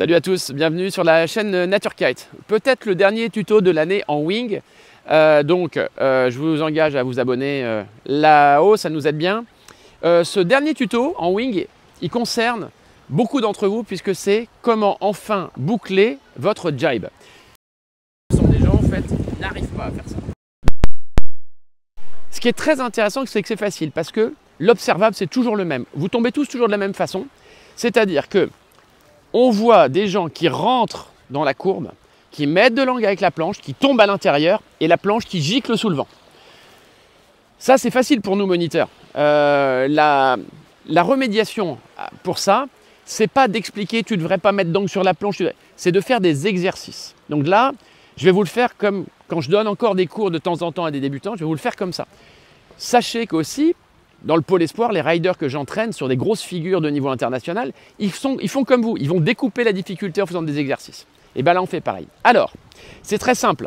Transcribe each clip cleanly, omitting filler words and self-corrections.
Salut à tous, bienvenue sur la chaîne NatureKite. Peut-être le dernier tuto de l'année en wing. Je vous engage à vous abonner là-haut, ça nous aide bien. Ce dernier tuto en wing, il concerne beaucoup d'entre vous puisque c'est comment enfin boucler votre jibe. Ce sont des gens en fait qui n'arrivent pas à faire ça. Ce qui est très intéressant, c'est que c'est facile parce que l'observable c'est toujours le même. Vous tombez tous toujours de la même façon, c'est-à-dire que on voit des gens qui rentrent dans la courbe, qui mettent de l'angle avec la planche, qui tombent à l'intérieur et la planche qui gicle sous le vent. Ça, c'est facile pour nous moniteurs. La remédiation pour ça, c'est pas d'expliquer tu ne devrais pas mettre d'angle sur la planche, c'est de faire des exercices. Donc là, je vais vous le faire comme quand je donne encore des cours de temps en temps à des débutants, je vais vous le faire comme ça. Sachez qu'aussi, dans le pôle espoir, les riders que j'entraîne sur des grosses figures de niveau international, ils font comme vous, ils vont découper la difficulté en faisant des exercices. Et bien là, on fait pareil. Alors, c'est très simple.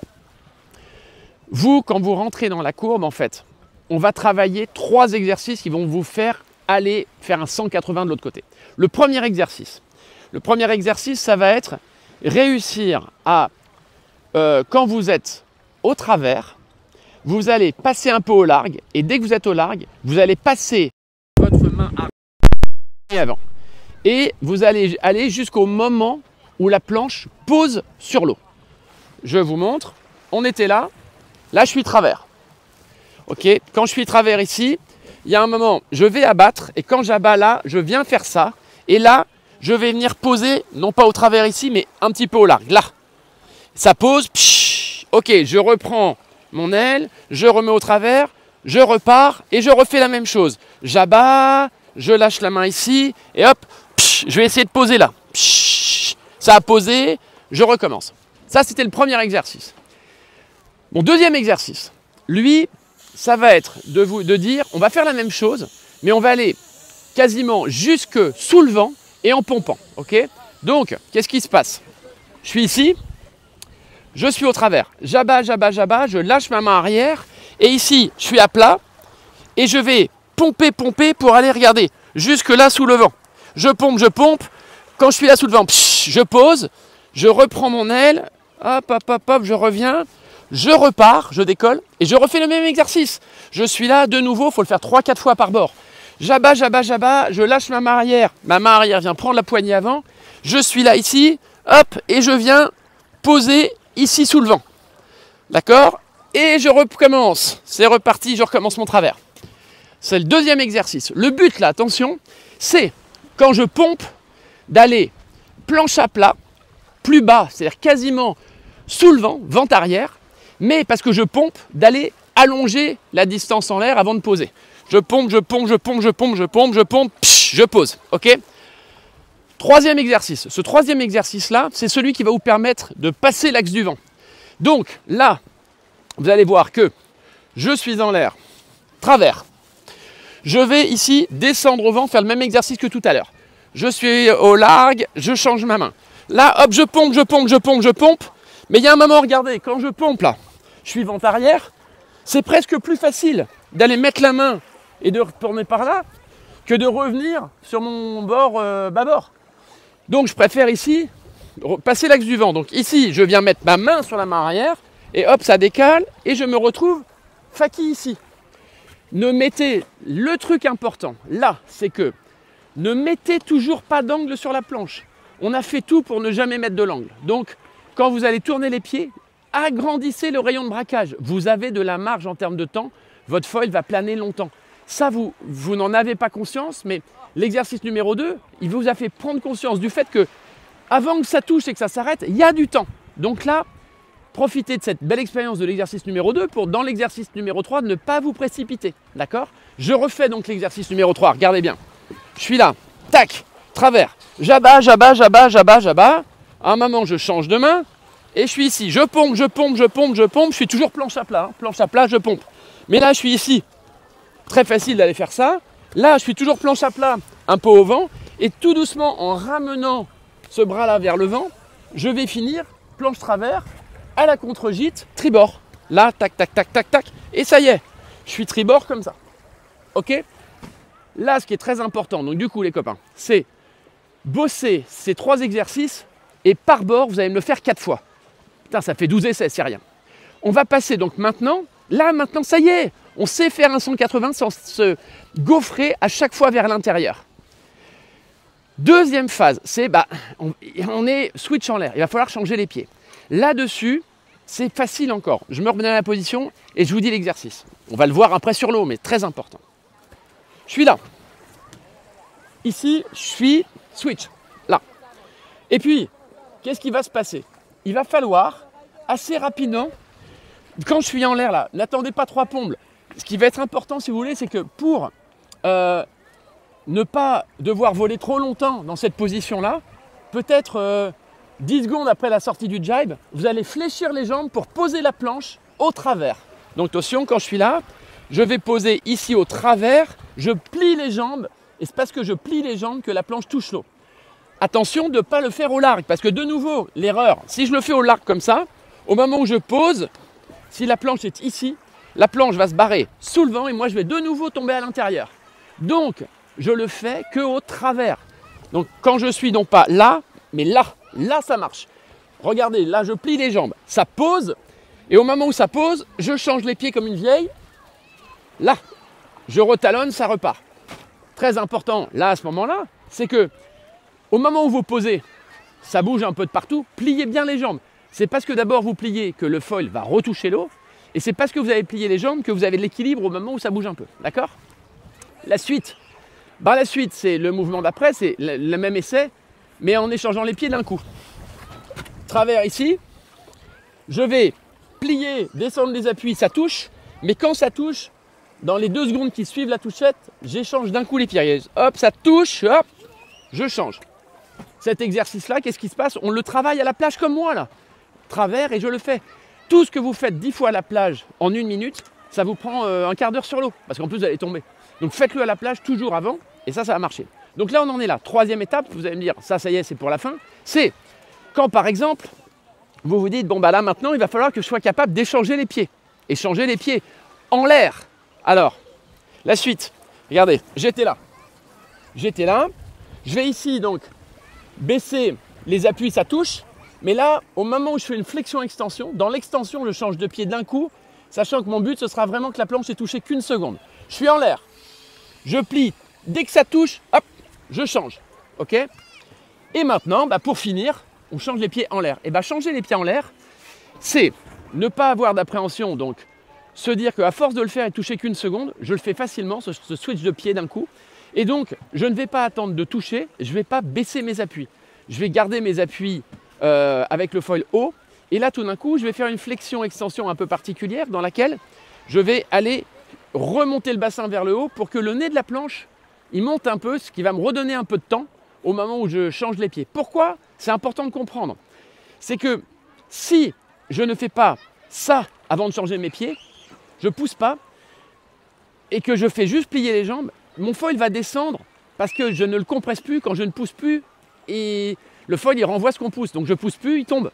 Vous, quand vous rentrez dans la courbe, en fait, on va travailler 3 exercices qui vont vous faire aller faire un 180 de l'autre côté. Le premier exercice, ça va être réussir à, quand vous êtes au travers, vous allez passer un peu au large et dès que vous êtes au large, vous allez passer votre main avant. Et vous allez aller jusqu'au moment où la planche pose sur l'eau. Je vous montre, on était là, là je suis travers. Ok, quand je suis travers ici, il y a un moment, je vais abattre et quand j'abats là, je viens faire ça. Et là, je vais venir poser, non pas au travers ici, mais un petit peu au large, là. Ça pose, psh, ok, je reprends mon aile, je remets au travers, je repars et je refais la même chose. J'abats, je lâche la main ici et hop, psh, je vais essayer de poser là. Psh, ça a posé, je recommence. Ça, c'était le premier exercice. Mon deuxième exercice, lui, ça va être de dire, on va faire la même chose, mais on va aller quasiment jusque sous le vent et en pompant. Okay, donc, qu'est-ce qui se passe? Je suis ici. Je suis au travers, j'abats, je lâche ma main arrière et ici, je suis à plat et je vais pomper pour aller regarder jusque là sous le vent. Je pompe, quand je suis là sous le vent, psh, je pose, je reprends mon aile, hop, je reviens, je repars, je décolle et je refais le même exercice. Je suis là de nouveau, il faut le faire 3-4 fois par bord. J'abats, je lâche ma main arrière vient prendre la poignée avant, je suis là ici, hop, et je viens poser ici sous le vent. D'accord? Et je recommence. C'est reparti, je recommence mon travers. C'est le deuxième exercice. Le but là, attention, c'est quand je pompe d'aller planche à plat, plus bas, c'est-à-dire quasiment sous le vent, vent arrière, mais parce que je pompe d'aller allonger la distance en l'air avant de poser. Je pompe, psh, je pose. Ok? Troisième exercice. Ce troisième exercice-là, c'est celui qui va vous permettre de passer l'axe du vent. Donc là, vous allez voir que je suis en l'air, travers. Je vais ici descendre au vent, faire le même exercice que tout à l'heure. Je suis au large, je change ma main. Là, hop, je pompe. Mais il y a un moment, regardez, quand je pompe là, je suis vent arrière, c'est presque plus facile d'aller mettre la main et de retourner par là que de revenir sur mon bord bâbord. Donc je préfère ici passer l'axe du vent. Donc ici, je viens mettre ma main sur la main arrière et hop, ça décale et je me retrouve faki ici. Ne mettez, le truc important là, c'est que ne mettez toujours pas d'angle sur la planche. On a fait tout pour ne jamais mettre de l'angle. Donc quand vous allez tourner les pieds, agrandissez le rayon de braquage. Vous avez de la marge en termes de temps. Votre foil va planer longtemps. Ça, vous n'en avez pas conscience, mais l'exercice numéro 2, il vous a fait prendre conscience du fait que avant que ça touche et que ça s'arrête, il y a du temps. Donc là, profitez de cette belle expérience de l'exercice numéro 2 pour, dans l'exercice numéro 3, ne pas vous précipiter. D'accord? Je refais donc l'exercice numéro 3. Regardez bien. Je suis là. Tac. Travers. J'abats. À un moment, je change de main et je suis ici. Je pompe. Je suis toujours planche à plat. Hein. Planche à plat, je pompe. Mais là, je suis ici. Très facile d'aller faire ça. Là, je suis toujours planche à plat, un peu au vent. Et tout doucement, en ramenant ce bras-là vers le vent, je vais finir planche travers à la contre-gîte, tribord. Là, tac. Et ça y est, je suis tribord comme ça. Ok? Là, ce qui est très important, donc du coup, les copains, c'est bosser ces 3 exercices Et par bord, vous allez me le faire 4 fois. Putain, ça fait 12 essais, c'est rien. On va passer donc maintenant, maintenant, ça y est, on sait faire un 180 sans se gaufrer à chaque fois vers l'intérieur. Deuxième phase, c'est on est switch en l'air, il va falloir changer les pieds. Là-dessus, c'est facile encore. Je me remets dans la position et je vous dis l'exercice. On va le voir après sur l'eau, mais très important. Je suis là. Ici, je suis switch, là. Et puis, qu'est-ce qui va se passer? Il va falloir assez rapidement, quand je suis en l'air là, n'attendez pas 3 pompes. Ce qui va être important, si vous voulez, c'est que pour ne pas devoir voler trop longtemps dans cette position-là, peut-être 10 secondes après la sortie du jibe, vous allez fléchir les jambes pour poser la planche au travers. Donc attention, quand je suis là, je vais poser ici au travers, je plie les jambes, et c'est parce que je plie les jambes que la planche touche l'eau. Attention de ne pas le faire au large, parce que de nouveau, l'erreur, si je le fais au large comme ça, au moment où je pose, si la planche est ici, la planche va se barrer sous le vent et moi je vais de nouveau tomber à l'intérieur. Donc, je le fais que au travers. Donc, quand je suis non pas là, mais là ça marche. Regardez, là je plie les jambes, ça pose, et au moment où ça pose, je change les pieds comme une vieille. Là, je retalonne, ça repart. Très important, là à ce moment-là, c'est que au moment où vous posez, ça bouge un peu de partout, pliez bien les jambes. C'est parce que d'abord vous pliez que le foil va retoucher l'eau, et c'est parce que vous avez plié les jambes que vous avez de l'équilibre au moment où ça bouge un peu. D'accord? La suite, la suite, c'est le mouvement d'après, c'est le même essai, mais en échangeant les pieds d'un coup. Travers ici, je vais plier, descendre les appuis, ça touche, mais quand ça touche, dans les 2 secondes qui suivent la touchette, j'échange d'un coup les pieds. Hop, ça touche, hop, je change. Cet exercice-là, qu'est-ce qui se passe? On le travaille à la plage comme moi, là. Travers, et je le fais. Tout ce que vous faites 10 fois à la plage en 1 minute, ça vous prend un quart d'heure sur l'eau, parce qu'en plus, vous allez tomber. Donc faites-le à la plage toujours avant, et ça va marcher. Donc là, on en est là. 3e étape, vous allez me dire, ça y est, c'est pour la fin. C'est quand, par exemple, vous vous dites, là, maintenant, il va falloir que je sois capable d'échanger les pieds. Échanger les pieds en l'air. Alors, la suite. Regardez, j'étais là. Je vais ici, donc, baisser les appuis, ça touche. Mais là, au moment où je fais une flexion-extension, dans l'extension, je change de pied d'un coup, sachant que mon but, ce sera vraiment que la planche est touchée qu'1 seconde. Je suis en l'air. Je plie. Dès que ça touche, hop, je change. OK? Et maintenant, pour finir, on change les pieds en l'air. Et changer les pieds en l'air, c'est ne pas avoir d'appréhension. Donc, se dire qu'à force de le faire et toucher qu'1 seconde, je le fais facilement, ce switch de pied d'un coup. Et donc, je ne vais pas attendre de toucher, je ne vais pas baisser mes appuis. Je vais garder mes appuis avec le foil haut. Et là, tout d'un coup, je vais faire une flexion-extension un peu particulière dans laquelle je vais aller remonter le bassin vers le haut pour que le nez de la planche, il monte un peu, ce qui va me redonner un peu de temps au moment où je change les pieds. Pourquoi? C'est important de comprendre. C'est que si je ne fais pas ça avant de changer mes pieds, je ne pousse pas et que je fais juste plier les jambes, mon foil va descendre parce que je ne le compresse plus quand je ne pousse plus et le foil il renvoie ce qu'on pousse. Donc je ne pousse plus, il tombe.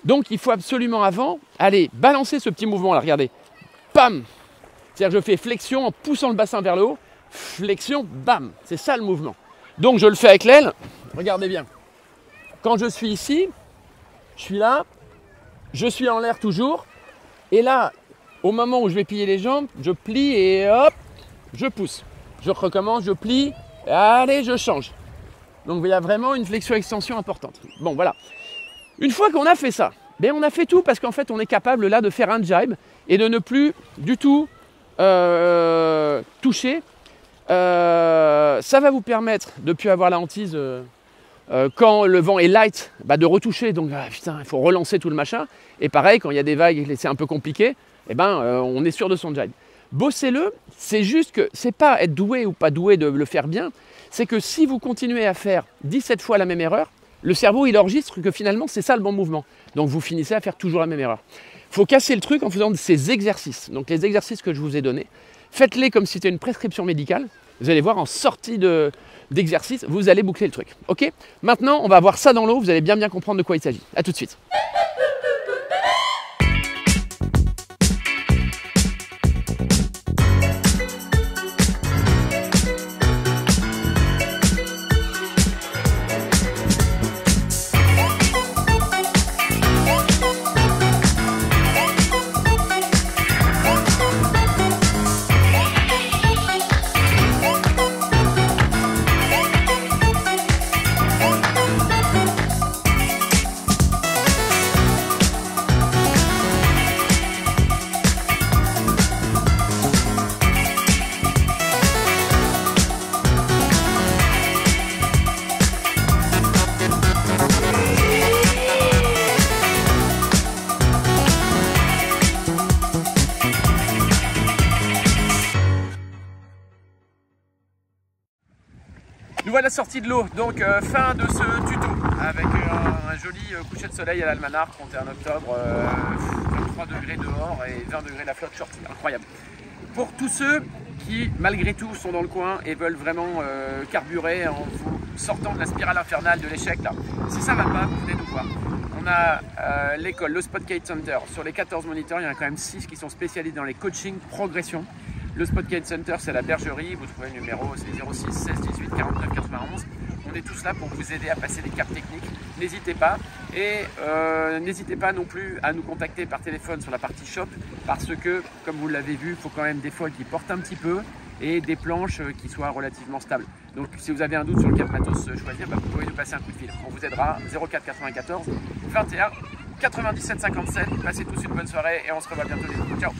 Donc il faut absolument avant aller balancer ce petit mouvement là, regardez. Bam! C'est-à-dire que je fais flexion en poussant le bassin vers le haut, flexion, bam! C'est ça le mouvement. Donc je le fais avec l'aile, regardez bien. Quand je suis ici, je suis là, je suis en l'air toujours, et là, au moment où je vais plier les jambes, je plie et hop, je pousse. Je recommence, je plie, et allez, je change. Donc il y a vraiment une flexion-extension importante. Bon, voilà. Une fois qu'on a fait ça, on a fait tout parce qu'en fait, on est capable là de faire un jibe et de ne plus du tout toucher. Ça va vous permettre de ne plus avoir la hantise quand le vent est light, de retoucher. Donc putain, il faut relancer tout le machin. Et pareil, quand il y a des vagues et c'est un peu compliqué, on est sûr de son jibe. Bossez-le, c'est juste que c'est pas être doué ou pas doué de le faire bien, c'est que si vous continuez à faire 17 fois la même erreur, le cerveau il enregistre que finalement c'est ça le bon mouvement. Donc vous finissez à faire toujours la même erreur. Il faut casser le truc en faisant ces exercices. Donc les exercices que je vous ai donnés, faites-les comme si c'était une prescription médicale. Vous allez voir en sortie d'exercice, vous allez boucler le truc. Ok? Maintenant, on va voir ça dans l'eau, vous allez bien comprendre de quoi il s'agit. A tout de suite. Voilà sortie de l'eau, donc fin de ce tuto avec un joli coucher de soleil à l'Almanach, compté en octobre, 23 degrés dehors et 20 degrés la flotte short, incroyable. Pour tous ceux qui malgré tout sont dans le coin et veulent vraiment carburer en vous sortant de la spirale infernale de l'échec là, si ça va pas, vous venez nous voir. On a l'école, le Spotgate Center, sur les 14 moniteurs, il y en a quand même 6 qui sont spécialisés dans les coachings progression. Le Spotgate Center, c'est la bergerie, vous trouvez le numéro, c'est 06 16 18 49 91. On est tous là pour vous aider à passer des caps techniques. N'hésitez pas. Et n'hésitez pas non plus à nous contacter par téléphone sur la partie shop parce que, comme vous l'avez vu, il faut quand même des fois qu'ils portent un petit peu et des planches qui soient relativement stables. Donc si vous avez un doute sur quel matos choisir, vous pouvez nous passer un coup de fil. On vous aidera. 04 94 21 97 57. Passez tous une bonne soirée et on se revoit bientôt. Ciao.